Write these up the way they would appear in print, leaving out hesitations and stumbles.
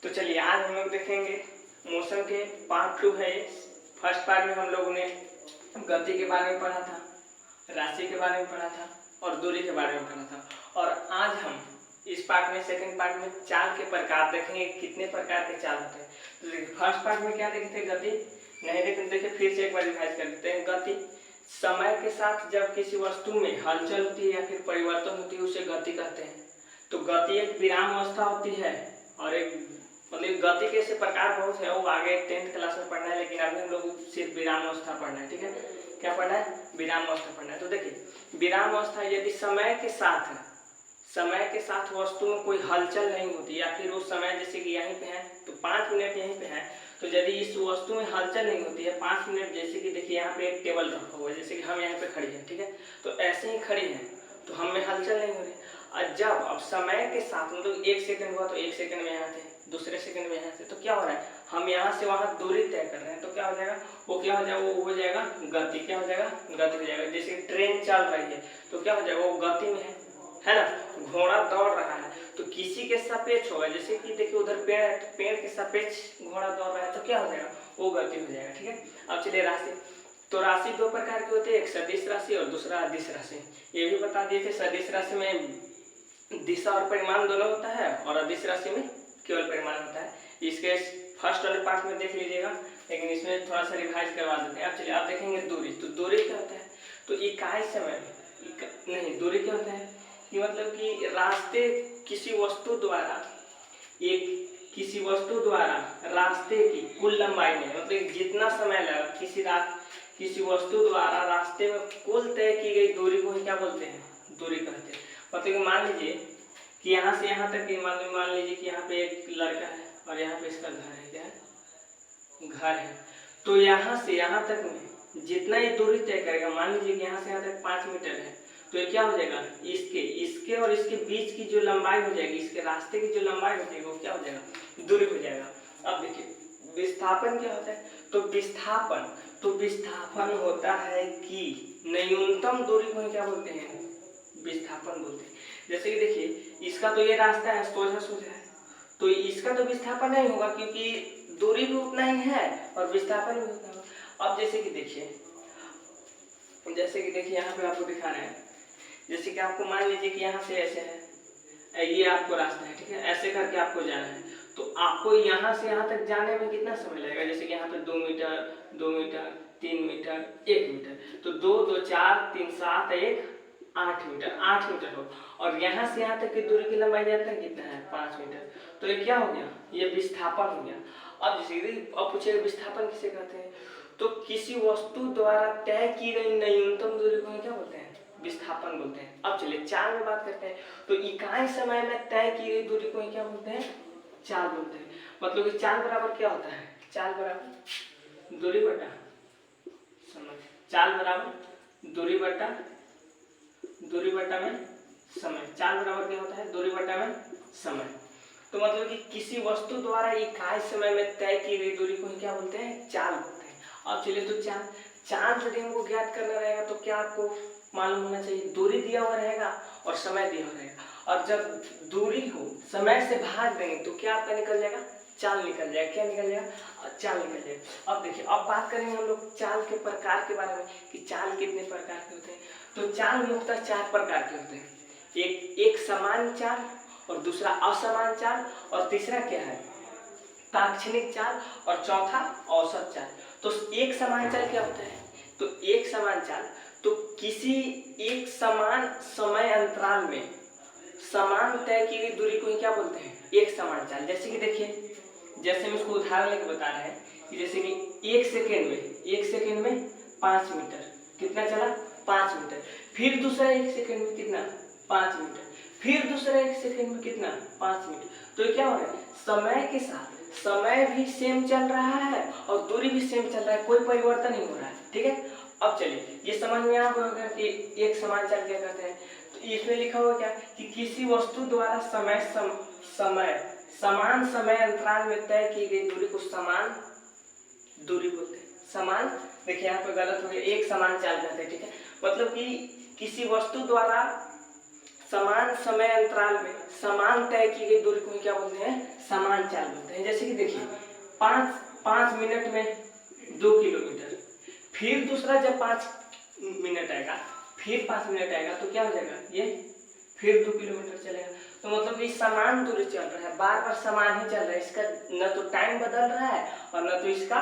तो चलिए आज हम लोग देखेंगे मोशन के पार्ट 2 है। फर्स्ट पार्ट में हम लोगों ने गति के बारे में पढ़ा था, राशि के बारे में पढ़ा था और दूरी के बारे में पढ़ा था। और आज हम इस पार्ट में सेकंड पार्ट में चाल के प्रकार देखेंगे, कितने प्रकार के चाल होते हैं। तो देखिए फर्स्ट पार्ट में क्या देखे थे, गति नहीं देखे, देखिए फिर से एक बार रिवाइज कर देते हैं। गति समय के साथ जब किसी वस्तु में हलचल होती है या फिर परिवर्तन होती है उसे गति कहते हैं। तो गति एक विराम अवस्था होती है और एक मतलब गति के ऐसे प्रकार बहुत है, वो आगे 10th क्लास में पढ़ना है, लेकिन अभी हम लोग सिर्फ विराम अवस्था पढ़ना है। ठीक है, क्या पढ़ना है? विराम अवस्था पढ़ना है। तो देखिए विराम अवस्था यदि समय के साथ वस्तु में कोई हलचल नहीं होती या फिर उस समय जैसे कि यहीं पे है तो 5 मिनट यहीं पे है, तो यदि इस वस्तु में हलचल नहीं होती है 5 मिनट, जैसे कि देखिए यहाँ पे एक टेबल रखा हुआ है, जैसे कि हम यहाँ पे खड़ी है, ठीक है, तो ऐसे ही खड़ी है तो हम में हलचल नहीं हो रही। और जब अब समय के साथ मतलब 1 सेकंड हुआ तो 1 सेकंड में यहाँ थे, दूसरे सेकंड में यहाँ थे, तो क्या हो रहा है, हम यहाँ से वहाँ दूरी तय कर रहे हैं, तो क्या हो जाएगा, वो क्या हो जाएगा, वो हो जाएगा गति। क्या हो जाएगा? गति हो जाएगा। जैसे ट्रेन चल रही है तो क्या हो जाएगा, वो गति में है ना। घोड़ा दौड़ रहा है तो किसी के सापेक्ष होगा, जैसे कि देखिए उधर पेड़ है तो पेड़ के सापेक्ष घोड़ा दौड़ रहा है तो क्या हो जाएगा, वो गति हो जाएगा। ठीक है, अब चलिए राशि। तो राशि 2 प्रकार की होती है, एक सदिश राशि और दूसरा अदिश राशि। ये भी बता दिए थे, सदिश राशि में दिशा और परिमाण दोनों होता है और अदिश राशि में केवल परिमाण होता है। इसके फर्स्ट वाले पार्ट में देख लीजिएगा, लेकिन इसमें थोड़ा सा रिवाइज करवा देते हैं। अब चलिए आप देखेंगे दूरी। तो दूरी क्या होता है, तो इकाई समय नहीं, दूरी क्या होता है कि मतलब कि रास्ते किसी वस्तु द्वारा रास्ते की कुल लंबाई में, मतलब जितना समय लगा किसी वस्तु द्वारा रास्ते में कुल तय की गई दूरी को ही क्या बोलते हैं, दूरी कहते हैं। मतलब मान लीजिए कि यहाँ से यहाँ तक की मान लीजिए कि यहाँ पे एक लड़का है और यहाँ पे इसका घर है, क्या है, घर है, तो यहाँ से यहाँ तक में जितना ही दूरी तय करेगा, मान लीजिए कि यहाँ से यहाँ तक 5 मीटर है, तो ये क्या हो जाएगा, इसके और इसके बीच की जो लंबाई हो जाएगी, इसके रास्ते की जो लंबाई हो जाएगी वो क्या हो जाएगा, दूरी हो जाएगा। अब देखिए विस्थापन क्या होता है, तो विस्थापन होता है कि न्यूनतम दूरी को क्या बोलते हैं, विस्थापन बोलते हैं। जैसे कि देखिए इसका तो ये रास्ता है, सोझा है, तो इसका तो विस्थापन नहीं होगा क्योंकि दूरी भी उतना ही है और विस्थापन भी उतना होगा। अब जैसे कि देखिए यहाँ पे आपको दिखा रहे हैं, जैसे कि आपको मान लीजिए कि यहाँ से ऐसे है, ये आपको रास्ता है, ठीक है, ऐसे करके आपको जाना है, तो आपको यहाँ से यहाँ तक जाने में कितना समय लगेगा, जैसे कि यहाँ पे 2 मीटर 3 मीटर 1 मीटर, तो 2 2 4 3 7 1 8 मीटर हो, और यहाँ से यहाँ तक की दूरी की लंबाई जाता है कितना है, 5 मीटर, तो ये क्या हो गया, ये विस्थापन हो गया। अब जैसे अब पूछेगा विस्थापन किसे कहते हैं, तो किसी वस्तु द्वारा तय की गई न्यूनतम दूरी को क्या बोलते हैं, विस्थापन बोलते हैं। अब चलिए चाल में बात करते हैं, तो इकाई समय में तय की गई दूरी को क्या बोलते हैं, चाल बोलते हैं। मतलब कि चाल बराबर क्या होता है, चाल बराबर दूरी बटा समय, चाल बराबर दूरी बटा में समय, चाल बराबर क्या होता है, दूरी बटा में समय। तो मतलब कि किसी वस्तु द्वारा इकाई समय में तय की गई दूरी को क्या बोलते हैं, चाल बोलते हैं। अब चलिए तो चाल यदि हमको ज्ञात करना रहेगा तो क्या आपको मालूम होना चाहिए, दूरी दिया हुआ रहेगा और समय दिया हुआ रहेगा, और जब दूरी को समय से भाग देंगे तो क्या आपका निकल जाएगा, चाल निकल जाएगा। क्या निकल जाएगा, चाल निकल जाएगा। अब देखिए अब बात करेंगे हम लोग चाल के प्रकार के बारे में कि चाल कितने प्रकार के होते हैं। तो चाल मुख्यतः 4 प्रकार के होते हैं, एक समान चाल और दूसरा असमान चाल और तीसरा क्या है, ताक्षणिक चाल और चौथा औसत चाल। तो एक समान चाल क्या होता है, तो एक समान चाल तो किसी एक समान समय अंतराल में समान तय की गई दूरी को ही क्या बोलते हैं, एक समान चाल। जैसे कि देखिए, जैसे हम इसको उदाहरण लेकर बता रहे हैं कि जैसे कि 1 सेकेंड में 5 मीटर कितना चला, 5 मीटर, फिर दूसरा 1 सेकेंड में कितना, 5 मीटर, फिर दूसरा 1 सेकेंड में कितना, 5 मीटर। तो ये क्या हो रहा है, समय के साथ समय भी सेम चल रहा है और दूरी भी सेम चल रहा है, कोई परिवर्तन नहीं हो रहा है। ठीक है, अब चलिए ये समझ में आ गया कि एक समान चाल क्या कहते हैं। तो इसमें लिखा हुआ क्या कि किसी वस्तु द्वारा समान समय अंतराल में तय की गई दूरी को समान दूरी बोलते हैं। समान, देखिए यहाँ पे गलत हो गया, एक समान चाल कहते हैं। ठीक है, मतलब कि किसी वस्तु द्वारा समान समय अंतराल में समान तय की गई दूरी को ही क्या बोलते हैं, समान चाल बोलते हैं। जैसे कि देखिए 5 मिनट में 2 किलोमीटर, फिर दूसरा जब 5 मिनट आएगा, फिर 5 मिनट आएगा तो क्या हो जाएगा, ये फिर 2 किलोमीटर चलेगा। तो मतलब ये समान दूरी चल रहा है, बार बार समान ही चल रहा है, इसका न तो टाइम बदल रहा है और न तो इसका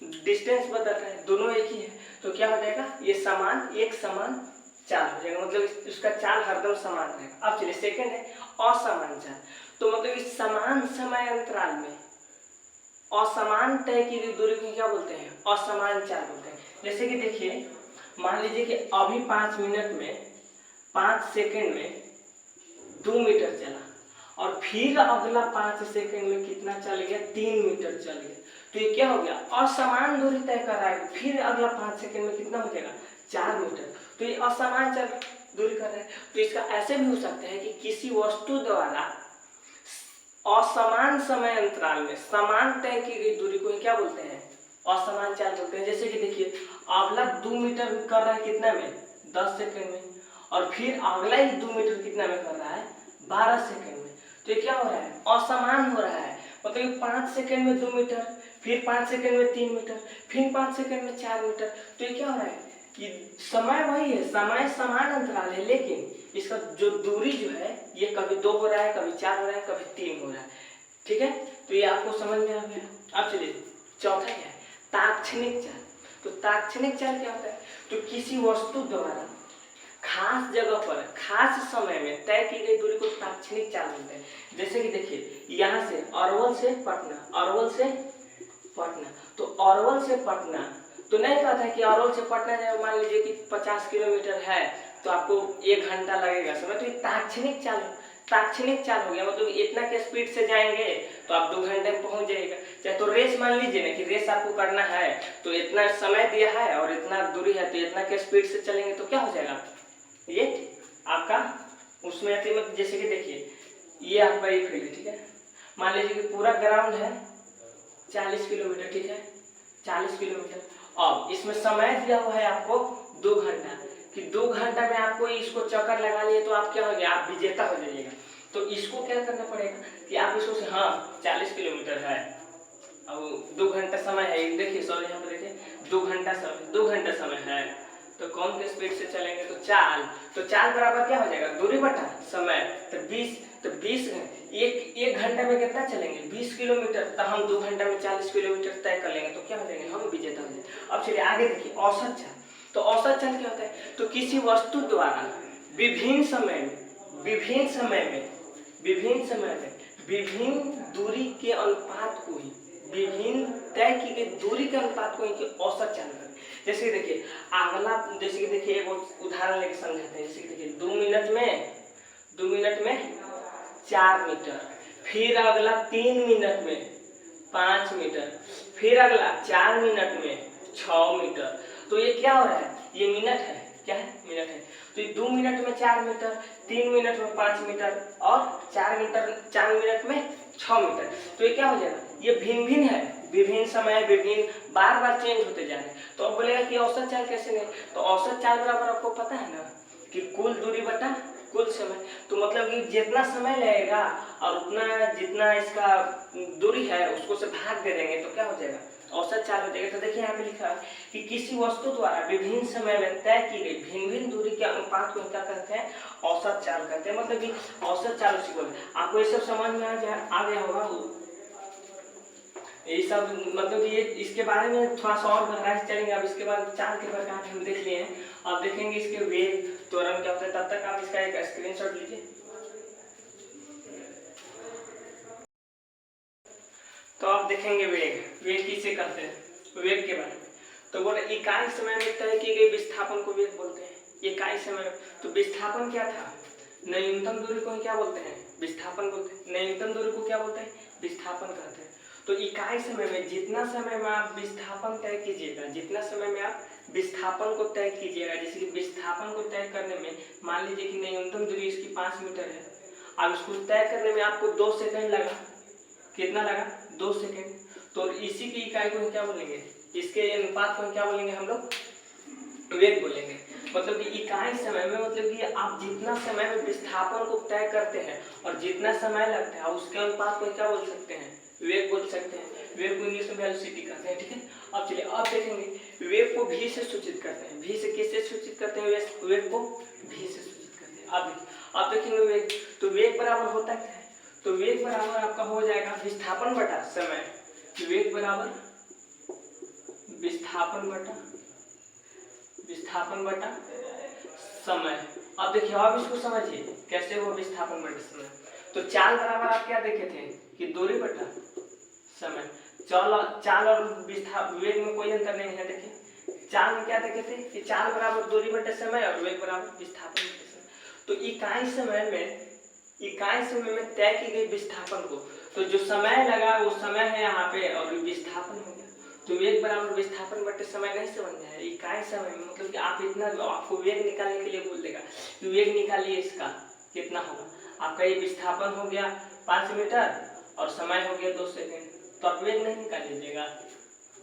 डिस्टेंस बदल रहा है, दोनों एक ही है। तो क्या हो जाएगा, ये समान एक समान चाल हो जाएगा, मतलब इसका चाल हरदम समान रहेगा। अब चलिए सेकंड है असमान चाल। तो मतलब इस समान समय अंतराल में असमान तय की गई दूरी को क्या बोलते हैं, असमान चाल बोलते हैं। जैसे कि देखिए मान लीजिए कि अभी 5 मिनट में 5 सेकंड में 2 मीटर चला और फिर अगला 5 सेकंड में कितना चल गया, 3 मीटर चल गया। तो ये क्या हो गया, असमान दूरी तय कर रहा है, फिर अगला 5 सेकंड में कितना हो जाएगा, 4 मीटर। तो ये असमान चल दूरी कर रहा है। तो इसका ऐसे भी हो सकता है कि किसी वस्तु द्वारा असमान समय अंतराल में समान तय की गई दूरी को क्या बोलते हैं, असमान चाल बोलते हैं। जैसे कि देखिए अगला 2 मीटर कर रहा है कितना में, 10 सेकंड में, और फिर अगला ही 2 मीटर कितना में कर रहा है, 12 सेकंड में। तो ये क्या हो रहा है, असमान हो रहा है। मतलब 5 सेकंड में 2 मीटर, फिर 5 सेकंड में 3 मीटर, फिर 5 सेकंड में 4 मीटर। तो ये क्या हो रहा है कि समय वही है, समय समान अंतराल है, लेकिन इसका जो दूरी जो है ये कभी 2 हो रहा है, कभी 4 हो रहा है, कभी 3 हो रहा है। ठीक है, तो ये आपको समझ में आ गया। अब चलिए चौथा क्या है, ताक्षणिक चाल। तो ताक्षणिक चाल क्या होता है, तो किसी वस्तु द्वारा खास जगह पर खास समय में तय की गई दूरी को ताक्षणिक चाल बोलते हैं। जैसे कि देखिए यहाँ से अरवल से पटना, अरवल से पटना, तो अरवल से पटना तो नहीं कहता है कि अरवल से पटना जाए, मान लीजिए कि 50 किलोमीटर है तो आपको 1 घंटा लगेगा समय। तो ये ताक्षणिक चाल, ताक्षणिक चाल हो गया, मतलब इतना के स्पीड से जाएंगे तो आप 2 घंटे में पहुंच जाएगा। चाहे तो रेस मान लीजिए ना कि रेस आपको करना है तो इतना समय दिया है और इतना दूरी है, तो इतना के स्पीड से चलेंगे तो क्या हो जाएगा, ये आपका उसमें मतलब जैसे कि देखिए ये आपका एक फील्ड है, ठीक है, मान लीजिए कि पूरा ग्राउंड है 40 किलोमीटर, ठीक है, 40 किलोमीटर। अब इसमें समय दिया हुआ है आपको 2 घंटा, कि 2 घंटा में आपको इसको चक्कर लगा लिए तो आप क्या हो गया, आप विजेता हो जाइएगा। तो इसको क्या करना पड़ेगा कि आप इसको से हाँ 40 किलोमीटर है, अब 2 घंटा समय है, देखिए सॉरी यहाँ पे देखिए 2 घंटा समय, 2 घंटा समय है, तो कौन के स्पीड से चलेंगे, तो चाल, तो चाल बराबर क्या हो जाएगा, दूरी बटा समय। तो 20 एक घंटे में कितना चलेंगे, 20 किलोमीटर, तो हम 2 घंटा में 40 किलोमीटर तय कर लेंगे, तो क्या हो जाएंगे, हम विजेता हो जाएंगे। अब चलिए आगे देखिए औसत चाल। तो औसत चाल क्या होता है, तो किसी वस्तु द्वारा विभिन्न समय में विभिन्न दूरी के अनुपात को ही, विभिन्न तय की गई दूरी के अनुपात को ही औसत चाल करते हैं। जैसे देखिए अगला, जैसे कि देखिए एक उदाहरण लेके समझाते हैं। जैसे कि देखिए 2 मिनट में 4 मीटर, फिर अगला 3 मिनट में 5 मीटर, फिर अगला 4 मिनट में 6 मीटर। तो ये क्या हो रहा है, ये मिनट है, क्या है, मिनट है। तो ये 2 मिनट में 4 मीटर, 3 मिनट में 5 मीटर और 4 मिनट में 6 मीटर। तो ये क्या हो जाएगा, ये भिन्न भिन्न है, विभिन्न समय, विभिन्न बार बार चेंज होते जा रहे हैं। तो अब बोलेगा कि औसत चाल कैसे नहीं, तो औसत चाल बराबर आपको पता है ना कि कुल दूरी बटा कुल समय। तो मतलब कि जितना समय लगेगा और उतना जितना इसका दूरी है उसको से भाग दे देंगे तो क्या हो जाएगा, औसत चाल हो जाएगा। तो देखिए यहाँ पे लिखा है कि किसी वस्तु द्वारा विभिन्न समय में तय की गई भिन्न भिन्न दूरी के अनुपात को क्या कहते हैं, औसत चाल कहते हैं। मतलब कि औसत चाल उसी को, आपको ये सब समझ में आ गया होगा। ये सब मतलब ये इसके बारे में थोड़ा सा और गहराई से चलेंगे। अब इसके बाद चाल के प्रकार हम देख लिए हैं, अब देखेंगे इसके वेग त्वरण क्या होता है। तब तक आप इसका एक स्क्रीनशॉट लीजिए। तो आप देखेंगे वेग किसे कहते हैं, वेग के बारे में। तो बोले इकाई समय में तय की गई विस्थापन को वेग बोलते हैं। इकाई समय, तो विस्थापन क्या था, न्यूनतम दूरी को क्या बोलते हैं, विस्थापन बोलते हैं। न्यूनतम दूरी को क्या बोलते हैं, विस्थापन कहते हैं। तो इकाई समय में जितना समय में आप विस्थापन तय कीजिएगा, जितना समय में आप विस्थापन को तय कीजिएगा, जैसे कि विस्थापन को तय करने में मान लीजिए कि न्यूनतम दूरी इसकी 5 मीटर है, अब इसको तय करने में आपको 2 सेकंड लगा, कितना लगा, 2 सेकंड। तो इसी की इकाई को क्या बोलेंगे, इसके अनुपात को क्या बोलेंगे हम लोग, वेग बोलेंगे। मतलब कि इकाई समय में, मतलब कि आप जितना समय में विस्थापन को तय करते हैं और जितना समय लगता है उसके अनुपात को क्या बोल सकते हैं, वेग बोल सकते हैं। वेग को इंग्लिश में वेलोसिटी कहते हैं, ठीक है। अब चलिए अब देखेंगे वेग को v से सूचित करते हैं। v से किससे सूचित करते हैं, वेग को v से सूचित करते हैं। अब देखेंगे वेग, तो वेग बराबर होता क्या है, तो वेग बराबर आपका हो जाएगा विस्थापन बटा समय। वेग बराबर विस्थापन बटा समय। अब देखिए अब इसको समझिए कैसे हुआ विस्थापन बटा समय। तो चाल बराबर आप क्या देखे थे कि दूरी बटा समय। चाल और वेग में कोई अंतर नहीं है। देखिए चाल में क्या देखे थे कि चाल बराबर दूरी बटे समय और वेग बराबर विस्थापन बटे समय। तो इकाई समय में तय की गई विस्थापन को, तो जो समय लगा वो समय है यहाँ पे और विस्थापन हो गया। तो वेग बराबर विस्थापन बटे समय नहीं समझ में आया। इकाई समय में मतलब कि आप इतना, आपको वेग निकालने के लिए बोल देगा कि वेग निकालिए, इसका कितना होगा। आपका ये विस्थापन हो गया 5 मीटर और समय हो गया 2 सेकेंड, तो आप वेग नहीं निकाल लीजिएगा।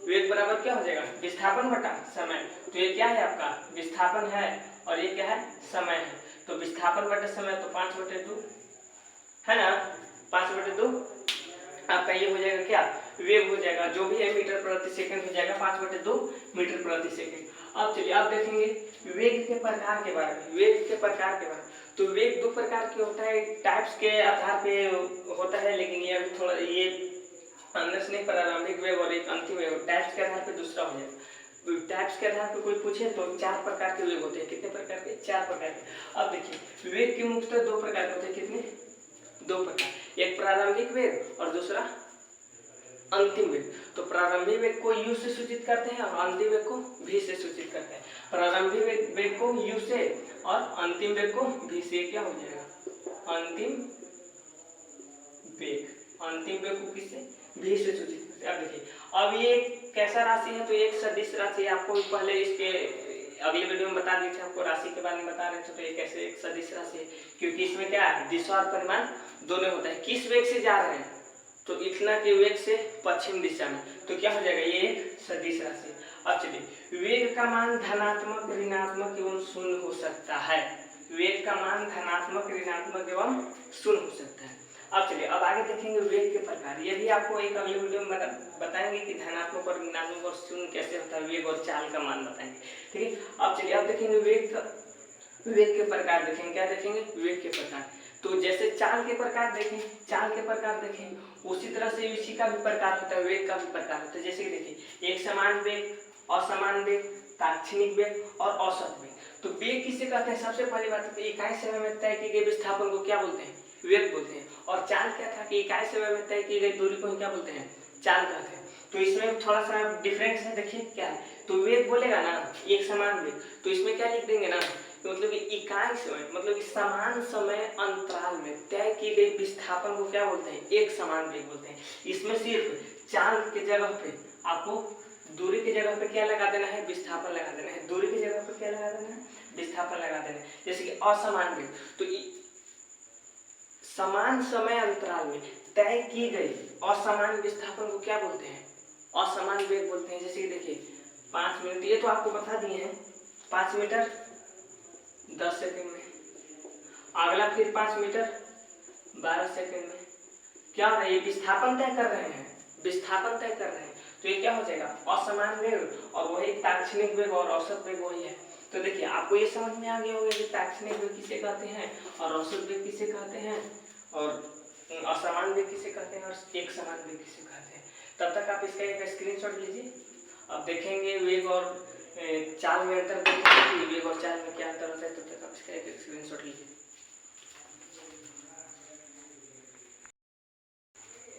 वेग बराबर क्या हो जाएगा, विस्थापन बटा समय। तो ये क्या है आपका विस्थापन है और ये क्या है समय है। तो विस्थापन बटे समय तो 5/2 है ना, 5/2 आपका ये हो जाएगा क्या, वेग हो जाएगा, जो भी है मीटर प्रति सेकंड हो जाएगा 5/2 मीटर प्रति सेकंड। अब चलिए आप देखेंगे वेग के प्रकार के बारे में। तो वेग 2 प्रकार के होता है, टाइप्स के आधार पे होता है, लेकिन ये अभी थोड़ा ये अंदर से नहीं, प्रारंभिक वेग और एक अंतिम वेग। टाइप्स के आधार पे दूसरा हो जाएगा। टाइप्स के आधार पे कोई पूछे तो 4 प्रकार के वेग होते हैं। कितने प्रकार के, 4 प्रकार के। अब देखिए वेग के मुख्यतः 2 प्रकार के होते हैं। कितने, 2 प्रकार, एक प्रारंभिक वेग और दूसरा अंतिम वेग। तो प्रारंभिक वेग को u से सूचित करते हैं और अंतिम वेग को v से सूचित करते हैं। प्रारंभिक वेग को u से और अंतिम वेग को v से। क्या हो जाएगा अंतिम वेग को किससे, v से सूचित करते हैं। अब देखिए अब ये कैसा राशि है, तो एक सदिश राशि। आपको पहले इसके अगले वीडियो में बता दिए थे, आपको राशि के बारे में बता रहे थे। तो ये कैसे एक सदिश राशि है, क्योंकि इसमें क्या है दिशा और परिमाण दोनों होता है। किस वेग से जा रहे हैं, तो इतना के वेग से पश्चिम दिशा में, तो क्या हो जाएगा ये एक सदिश राशि। अब चलिए वेग का मान धनात्मक, ऋणात्मक एवं शून्य हो सकता है। वेग का मान धनात्मक, ऋणात्मक एवं शून्य हो सकता है। अब चलिए अब आगे देखेंगे वेग के प्रकार। ये भी आपको एक अगले वीडियो में बताएंगे कि धनात्मक और ऋणात्मक और शून्य कैसे होता है, वेग और चाल का मान बताएंगे, ठीक है। अब चलिए अब देखेंगे वेग के प्रकार। देखेंगे क्या देखेंगे, वेग के प्रकार। तो जैसे चाल के प्रकार देखें, उसी तरह से इसी का भी प्रकार होता है, वेग का भी प्रकार होता है। जैसे कि देखिए एक समान वेग, असमान वेग, ताक्षणिक वेग और औसत वेग। तो वेग किसे कहते हैं, सबसे पहली बात तो इकाई समय में तय की गई विस्थापन को क्या बोलते हैं, वेग बोलते हैं। और चाल क्या था कि इकाई समय में तय की गई दूरी को क्या बोलते हैं, चाल कहते हैं। तो इसमें थोड़ा सा डिफरेंस है, देखिए क्या है। तो वेग बोलेगा ना एक समान वेग, तो इसमें क्या लिख देंगे ना, तो मतलब इकाई समय मतलब समान समय अंतराल में तय की गई विस्थापन को क्या बोलते हैं, एक समान वेग बोलते हैं। इसमें सिर्फ चाल के जगह पे आपको दूरी की जगह पे क्या लगा देना है, विस्थापन लगा देना है। दूरी की जगह पे क्या लगा देना है, विस्थापन लगा देना है। जैसे कि असमान वेग, तो समान समय अंतराल में तय की गई असमान विस्थापन को क्या बोलते हैं, असमान वेग बोलते हैं। जैसे कि देखिए 5 मिनट, ये तो आपको बता दिए हैं, 5 मीटर 10 सेकंड में, अगला फिर 5 मीटर 12 सेकंड में। क्या हो रहा है, ये विस्थापन तय कर रहे हैं, तो ये क्या हो जाएगा असमान वेग और वही ताक्षणिक वेग और औसत वेग वही है। तो देखिए आपको ये समझ में आ गया होगा कि ताक्षणिक वेग किसे कहते हैं और औसत वेग किसे कहते हैं और असमान वेग किसे कहते हैं और एक समान वेग किसे कहते हैं। तब तक आप इसका एक स्क्रीनशॉट लीजिए। अब देखेंगे वेग और चाल में अंतर, देखेंगे वेग और चाल में क्या अंतर होता है। तब तक आप इसका एक स्क्रीनशॉट लीजिए।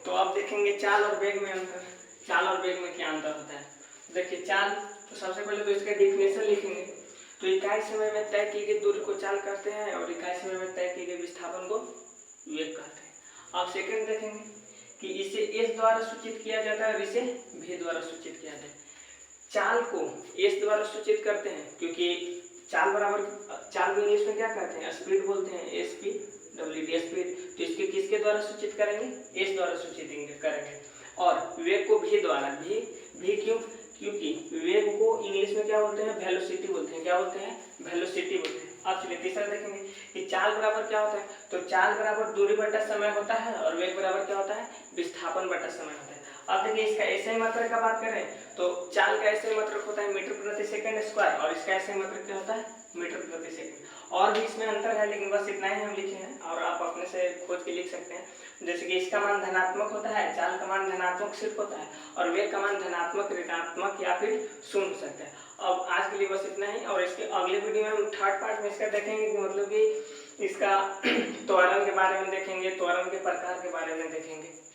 तो अब देखेंगे चाल और वेग में अंतर। चाल और वेग में क्या अंतर होता है, देखिए चाल, तो सबसे पहले तो इसका डेफिनेशन लिखेंगे। तो इकाई समय में तय की गई दूरी को चाल कहते हैं और इकाई समय में तय की गई विस्थापन को वेग कहते हैं। अब सेकंड देखेंगे कि इसे एस द्वारा सूचित किया जाता है और इसे भी द्वारा सूचित किया जाता है। चाल को एस द्वारा सूचित करते हैं क्योंकि चाल बराबर, चाल को इंग्लिश में क्या कहते हैं, स्पीड बोलते हैं, SPWD स्पीड। तो इसके किसके द्वारा सूचित करेंगे, एस द्वारा सूचित करेंगे। और वेग को भी द्वारा, भी क्यों, क्योंकि वेग को इंग्लिश में क्या बोलते हैं, वेलोसिटी बोलते हैं। क्या बोलते हैं, वेलोसिटी बोलते हैं। अब चलिए तीसरा देखेंगे कि चाल बराबर क्या होता है। तो चाल बराबर दूरी बटा समय होता है और वेग बराबर क्या होता है, विस्थापन बटा समय होता है। अब देखिए इसका ऐसे मात्रक का बात करें तो चाल का ऐसे मात्रक होता है मीटर प्रति सेकंड स्क्वायर और इसका ऐसे मात्रक क्या होता है, मीटर प्रति सेकंड। और भी इसमें अंतर है लेकिन बस इतना ही हम लिखे हैं और आप अपने से खोज के लिख सकते हैं। जैसे कि इसका मान धनात्मक होता है, चाल का मान धनात्मक सिर्फ होता है और वेग का मान धनात्मक, ऋणात्मक या फिर शून्य हो सकता है। अब आज के लिए बस इतना ही और इसके अगले वीडियो में हम थर्ड पार्ट में इसका देखेंगे कि मतलब कि इसका त्वरण के बारे में देखेंगे, त्वरण के प्रकार के बारे में देखेंगे।